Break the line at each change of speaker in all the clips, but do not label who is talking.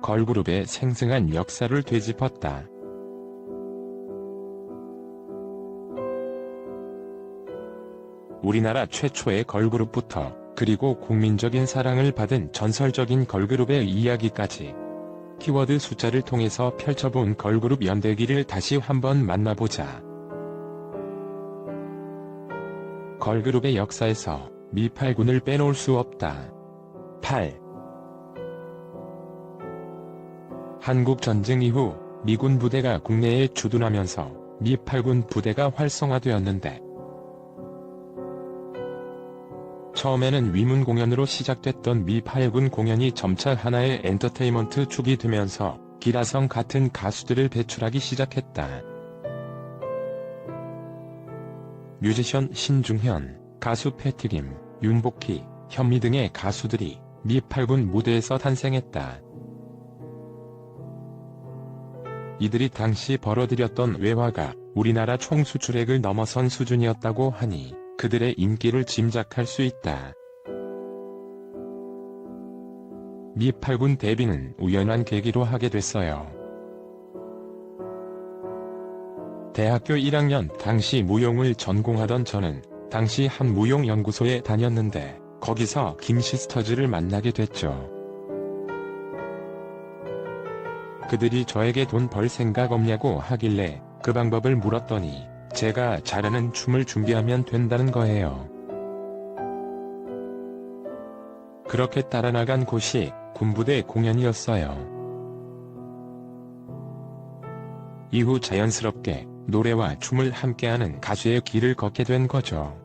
걸그룹의 생생한 역사를 되짚었다. 우리나라 최초의 걸그룹부터 그리고 국민적인 사랑을 받은 전설적인 걸그룹의 이야기까지 키워드 숫자를 통해서 펼쳐본 걸그룹 연대기를 다시 한번 만나보자. 걸그룹의 역사에서 미8군을 빼놓을 수 없다. 8. 한국전쟁 이후 미군 부대가 국내에 주둔하면서 미8군 부대가 활성화되었는데, 처음에는 위문 공연으로 시작됐던 미8군 공연이 점차 하나의 엔터테인먼트 축이 되면서 기라성 같은 가수들을 배출하기 시작했다. 뮤지션 신중현, 가수 패티김, 윤복희, 현미 등의 가수들이 미8군 무대에서 탄생했다. 이들이 당시 벌어들였던 외화가 우리나라 총 수출액을 넘어선 수준이었다고 하니 그들의 인기를 짐작할 수 있다. 미8군 데뷔는 우연한 계기로 하게 됐어요. 대학교 1학년 당시 무용을 전공하던 저는 당시 한 무용연구소에 다녔는데 거기서 김시스터즈를 만나게 됐죠. 그들이 저에게 돈 벌 생각 없냐고 하길래 그 방법을 물었더니 제가 잘하는 춤을 준비하면 된다는 거예요. 그렇게 따라 나간 곳이 군부대 공연이었어요. 이후 자연스럽게 노래와 춤을 함께하는 가수의 길을 걷게 된 거죠.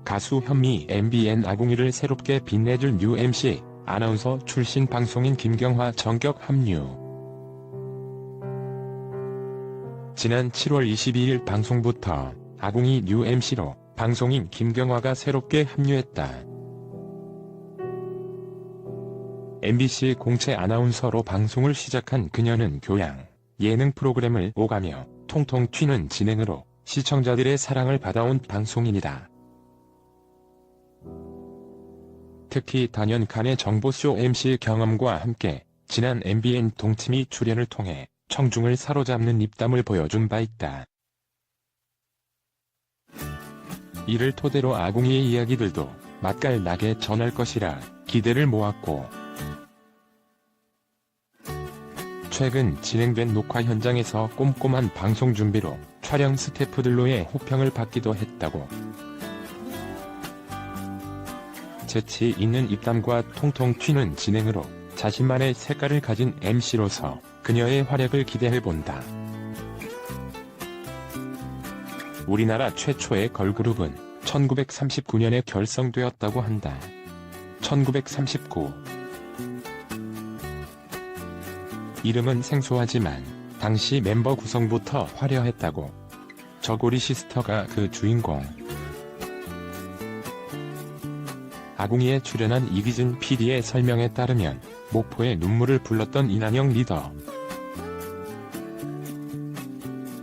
가수 현미 MBN 아궁이를 새롭게 빛내줄 뉴 MC, 아나운서 출신 방송인 김경화 정격 합류. 지난 7월 22일 방송부터 아궁이 뉴 MC로 방송인 김경화가 새롭게 합류했다. MBC 공채 아나운서로 방송을 시작한 그녀는 교양, 예능 프로그램을 오가며 통통 튀는 진행으로 시청자들의 사랑을 받아온 방송인이다. 특히 단연간의 정보쇼 MC 경험과 함께 지난 MBN 동치미 출연을 통해 청중을 사로잡는 입담을 보여준 바 있다. 이를 토대로 아궁이의 이야기들도 맛깔나게 전할 것이라 기대를 모았고, 최근 진행된 녹화 현장에서 꼼꼼한 방송 준비로 촬영 스태프들로의 호평을 받기도 했다고. 재치 있는 입담과 통통 튀는 진행으로 자신만의 색깔을 가진 MC로서 그녀의 활약을 기대해본다. 우리나라 최초의 걸그룹은 1939년에 결성되었다고 한다. 1939. 이름은 생소하지만 당시 멤버 구성부터 화려했다고. 저고리 시스터가 그 주인공. 아궁이에 출연한 이기준 PD의 설명에 따르면 목포에 눈물을 불렀던 이난영 리더.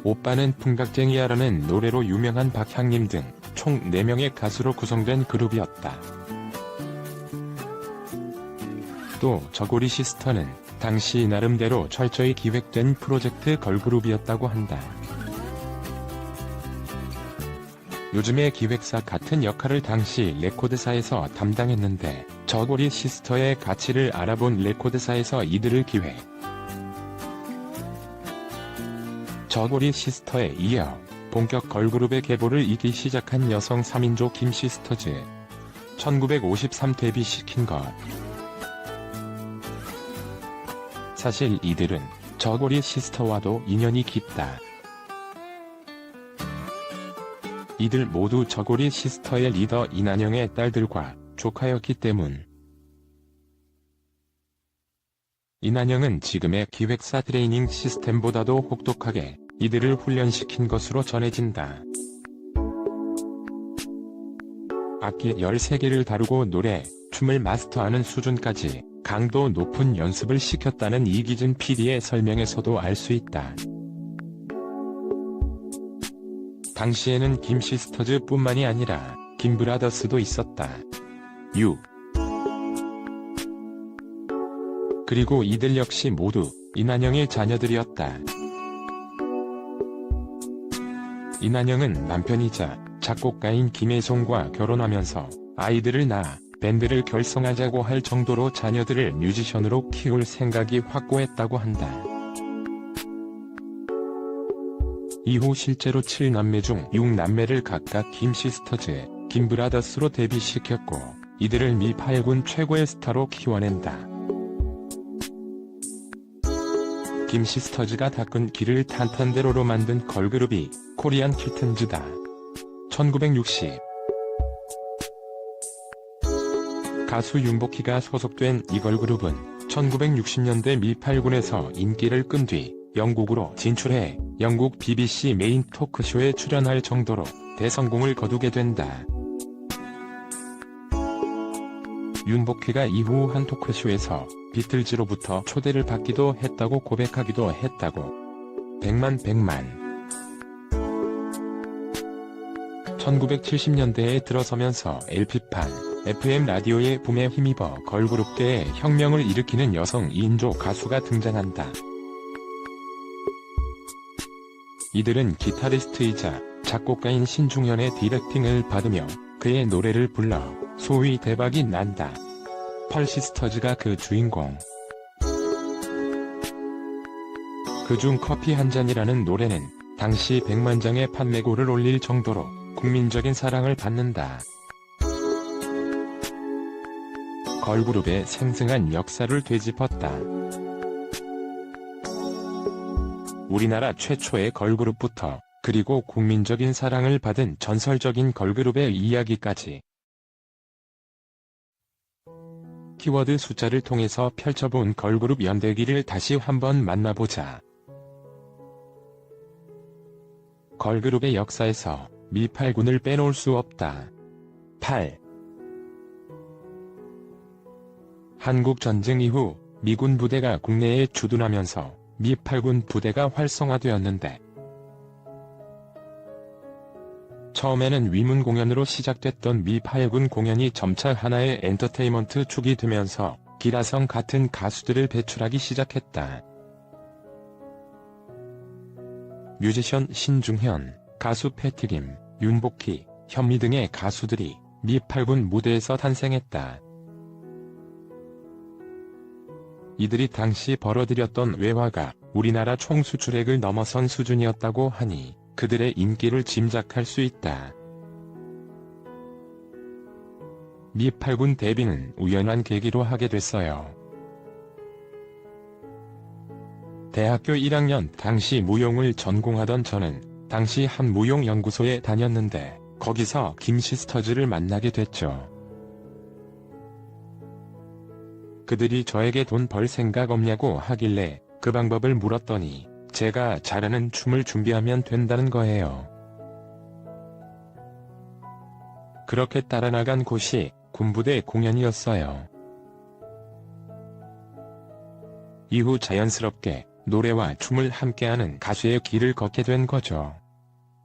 오빠는 풍각쟁이야라는 노래로 유명한 박향림 등 총 4명의 가수로 구성된 그룹이었다. 또 저고리 시스터는 당시 나름대로 철저히 기획된 프로젝트 걸그룹이었다고 한다. 요즘의 기획사 같은 역할을 당시 레코드사에서 담당했는데 저고리 시스터의 가치를 알아본 레코드사에서 이들을 기획. 저고리 시스터에 이어 본격 걸그룹의 계보를 잇기 시작한 여성 3인조 김시스터즈. 1953 데뷔시킨 것. 사실 이들은 저고리 시스터와도 인연이 깊다. 이들 모두 저고리 시스터의 리더 이난영의 딸들과 조카였기 때문. 이난영은 지금의 기획사 트레이닝 시스템보다도 혹독하게 이들을 훈련시킨 것으로 전해진다. 악기 13개를 다루고 노래, 춤을 마스터하는 수준까지 강도 높은 연습을 시켰다는 이기준 PD의 설명에서도 알 수 있다. 당시에는 김시스터즈뿐만이 아니라 김브라더스도 있었다. 그리고 이들 역시 모두 이난영의 자녀들이었다. 이난영은 남편이자 작곡가인 김혜송과 결혼하면서 아이들을 낳아 밴드를 결성하자고 할 정도로 자녀들을 뮤지션으로 키울 생각이 확고했다고 한다. 이후 실제로 7남매 중 6남매를 각각 김시스터즈, 김브라더스로 데뷔시켰고 이들을 미8군 최고의 스타로 키워낸다. 김시스터즈가 닦은 길을 탄탄대로로 만든 걸그룹이 코리안 키튼즈다. 1960 가수 윤복희가 소속된 이 걸그룹은 1960년대 미8군에서 인기를 끈 뒤 영국으로 진출해 영국 BBC 메인 토크쇼에 출연할 정도로 대성공을 거두게 된다. 윤복희가 이후 한 토크쇼에서 비틀즈로부터 초대를 받기도 했다고 고백하기도 했다고. 100만 1970년대에 들어서면서 LP판, FM 라디오의 붐에 힘입어 걸그룹계에 혁명을 일으키는 여성 2인조 가수가 등장한다. 이들은 기타리스트이자 작곡가인 신중현의 디렉팅을 받으며 그의 노래를 불러 소위 대박이 난다. 펄시스터즈가 그 주인공. 그중 커피 한 잔이라는 노래는 당시 100만 장의 판매고를 올릴 정도로 국민적인 사랑을 받는다. 걸그룹의 생생한 역사를 되짚었다. 우리나라 최초의 걸그룹부터 그리고 국민적인 사랑을 받은 전설적인 걸그룹의 이야기까지. 키워드 숫자를 통해서 펼쳐본 걸그룹 연대기를 다시 한번 만나보자. 걸그룹의 역사에서 미8군을 빼놓을 수 없다. 8. 한국전쟁 이후 미군 부대가 국내에 주둔하면서 미8군 부대가 활성화되었는데 처음에는 위문 공연으로 시작됐던 미8군 공연이 점차 하나의 엔터테인먼트 축이 되면서 기라성 같은 가수들을 배출하기 시작했다. 뮤지션 신중현, 가수 패티김, 윤복희, 현미 등의 가수들이 미8군 무대에서 탄생했다. 이들이 당시 벌어들였던 외화가 우리나라 총 수출액을 넘어선 수준이었다고 하니 그들의 인기를 짐작할 수 있다. 미8군 데뷔는 우연한 계기로 하게 됐어요. 대학교 1학년 당시 무용을 전공하던 저는 당시 한 무용연구소에 다녔는데 거기서 김시스터즈를 만나게 됐죠. 그들이 저에게 돈 벌 생각 없냐고 하길래 그 방법을 물었더니 제가 잘하는 춤을 준비하면 된다는 거예요. 그렇게 따라 나간 곳이 군부대 공연이었어요. 이후 자연스럽게 노래와 춤을 함께하는 가수의 길을 걷게 된 거죠.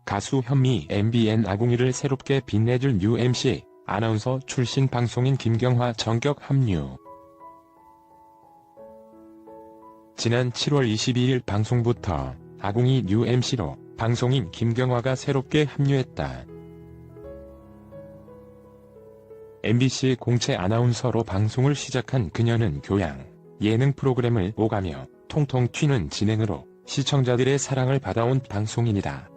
가수 현미 MBN 아궁이를 새롭게 빛내줄 뉴 MC, 아나운서 출신 방송인 김경화 전격 합류. 지난 7월 22일 방송부터 아궁이 뉴 MC로 방송인 김경화가 새롭게 합류했다. MBC 공채 아나운서로 방송을 시작한 그녀는 교양, 예능 프로그램을 오가며 통통 튀는 진행으로 시청자들의 사랑을 받아온 방송인이다.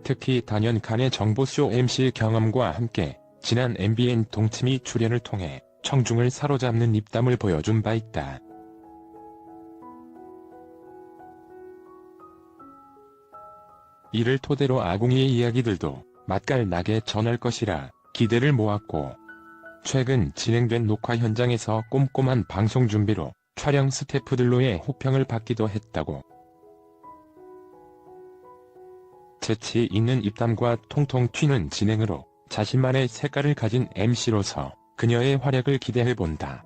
특히 단연간의 정보쇼 MC 경험과 함께 지난 MBN 동치미 출연을 통해 청중을 사로잡는 입담을 보여준 바 있다. 이를 토대로 아궁이의 이야기들도 맛깔나게 전할 것이라 기대를 모았고 최근 진행된 녹화 현장에서 꼼꼼한 방송 준비로 촬영 스태프들로의 호평을 받기도 했다고. 재치 있는 입담과 통통 튀는 진행으로 자신만의 색깔을 가진 MC로서 그녀의 활약을 기대해본다.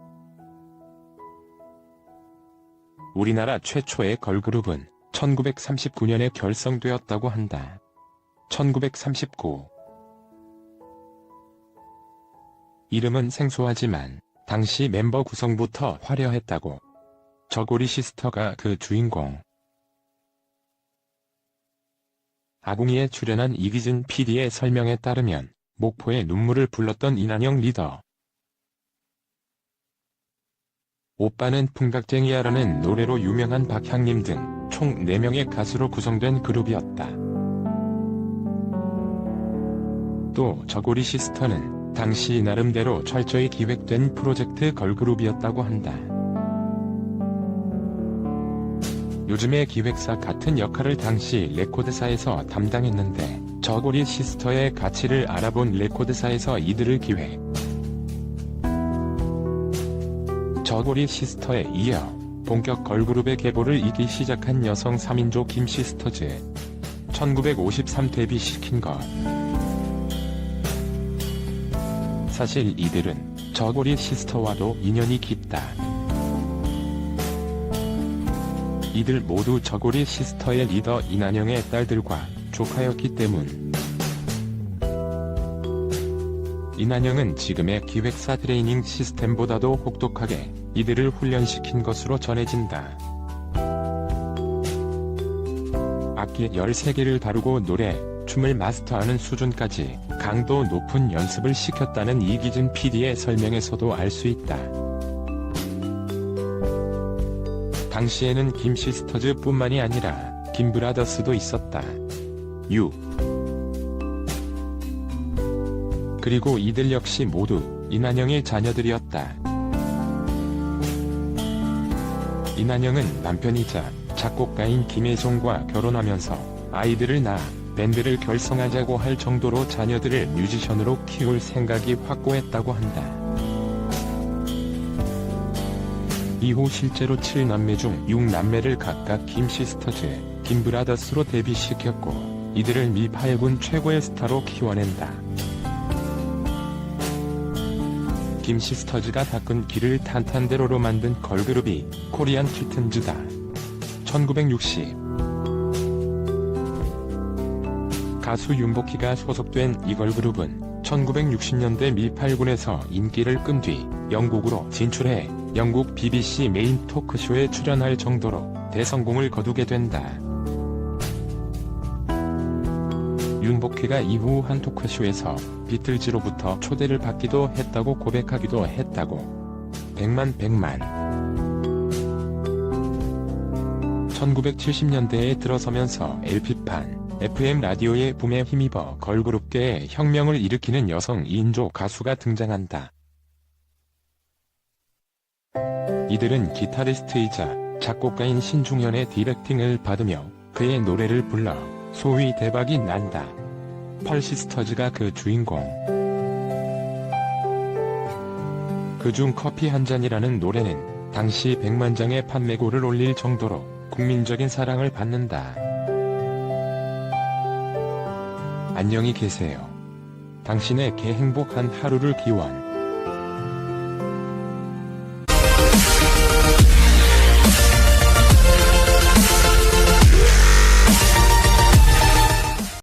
우리나라 최초의 걸그룹은 1939년에 결성되었다고 한다. 1939. 이름은 생소하지만 당시 멤버 구성부터 화려했다고. 저고리 시스터가 그 주인공. 아궁이에 출연한 이기준 PD의 설명에 따르면 목포에 눈물을 불렀던 이난영 리더. 오빠는 풍각쟁이야라는 노래로 유명한 박향림 등 총 4명의 가수로 구성된 그룹이었다. 또 저고리 시스터는 당시 나름대로 철저히 기획된 프로젝트 걸그룹이었다고 한다. 요즘의 기획사 같은 역할을 당시 레코드사에서 담당했는데 저고리 시스터의 가치를 알아본 레코드사에서 이들을 기획. 저고리 시스터에 이어 본격 걸그룹의 계보를 이기 시작한 여성 3인조 김시스터즈. 1953 데뷔시킨 것. 사실 이들은 저고리 시스터와도 인연이 깊다. 이들 모두 저고리 시스터의 리더 이난영의 딸들과 조카였기 때문. 이난영은 지금의 기획사 트레이닝 시스템보다도 혹독하게 이들을 훈련시킨 것으로 전해진다. 악기 13개를 다루고 노래, 춤을 마스터하는 수준까지 강도 높은 연습을 시켰다는 이기준 PD의 설명에서도 알 수 있다. 당시에는 김시스터즈뿐만이 아니라 김브라더스도 있었다. 그리고 이들 역시 모두 이난영의 자녀들이었다. 이난영은 남편이자 작곡가인 김혜송과 결혼하면서 아이들을 낳아 밴드를 결성하자고 할 정도로 자녀들을 뮤지션으로 키울 생각이 확고했다고 한다. 이후 실제로 7남매 중 6남매를 각각 김시스터즈, 김브라더스로 데뷔시켰고 이들을 미 8군 최고의 스타로 키워낸다. 김시스터즈가 닦은 길을 탄탄대로로 만든 걸그룹이 코리안 키튼즈다. 1960 가수 윤복희가 소속된 이 걸그룹은 1960년대 미 8군에서 인기를 끈 뒤 영국으로 진출해 영국 BBC 메인 토크쇼에 출연할 정도로 대성공을 거두게 된다. 윤복희가 이후 한 토크쇼에서 비틀즈로부터 초대를 받기도 했다고 고백하기도 했다고. 100만 1970년대에 들어서면서 LP판, FM 라디오의 붐에 힘입어 걸그룹계에 혁명을 일으키는 여성 2인조 가수가 등장한다. 이들은 기타리스트이자 작곡가인 신중현의 디렉팅을 받으며 그의 노래를 불러 소위 대박이 난다. 펄시스터즈가 그 주인공. 그중 커피 한 잔이라는 노래는 당시 100만 장의 판매고를 올릴 정도로 국민적인 사랑을 받는다. 안녕히 계세요. 당신의 개 행복한 하루를 기원.